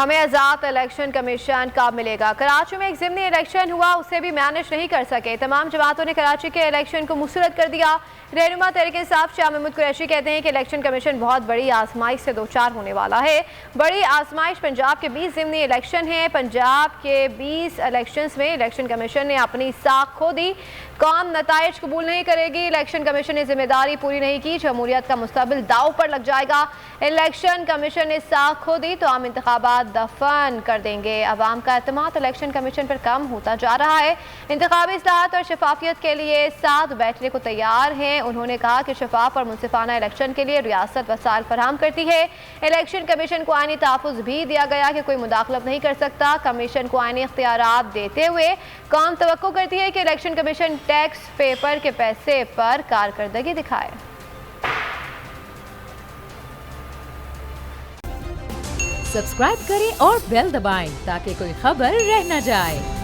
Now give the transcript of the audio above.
हमें आज़ाद election commission कब मिलेगा। कराची में एक ज़िमनी इलेक्शन हुआ, उसे भी मैनेज नहीं कर सके। तमाम जमातों ने कराची के इलेक्शन को मुस्तरद कर दिया। रहनुमा तहरीक इंसाफ शाह महमूद कुरैशी कहते हैं कि इलेक्शन कमीशन बहुत बड़ी आजमाइश से दो चार होने वाला है। बड़ी आजमाइश पंजाब के 20 ज़िमनी इलेक्शन हैं। पंजाब के 20 इलेक्शंस में इलेक्शन कमीशन ने अपनी साख खो दी। कौम नताइज कबूल नहीं करेगी। इलेक्शन कमीशन ने जिम्मेदारी पूरी नहीं की, जमहूरियत का मुस्तकबिल दाव पर लग जाएगा। इलेक्शन कमीशन ने साख खो दी तो आम इंतखाबात दफन कर देंगे। अवाम का एतमाद इलेक्शन कमीशन पर कम होता जा रहा है। इंतखाबी इस्लाहत और शफाफियत के लिए साथ बैठने को तैयार हैं। उन्होंने कहा कि शफाफ और मुनसिफाना इलेक्शन के लिए रियासत वसाइल फराहम करती है। इलेक्शन कमीशन को आईनी तहफ़्फ़ुज़ भी दिया गया कि कोई मुदाखलत नहीं कर सकता। कमीशन को आईनी इख्तियारात देते हुए कौम तवक्को करती है कि इलेक्शन कमीशन टैक्स पेपर के पैसे पर कारकर्दगी दिखाए। सब्सक्राइब करें और बेल दबाएं ताकि कोई खबर रह न जाए।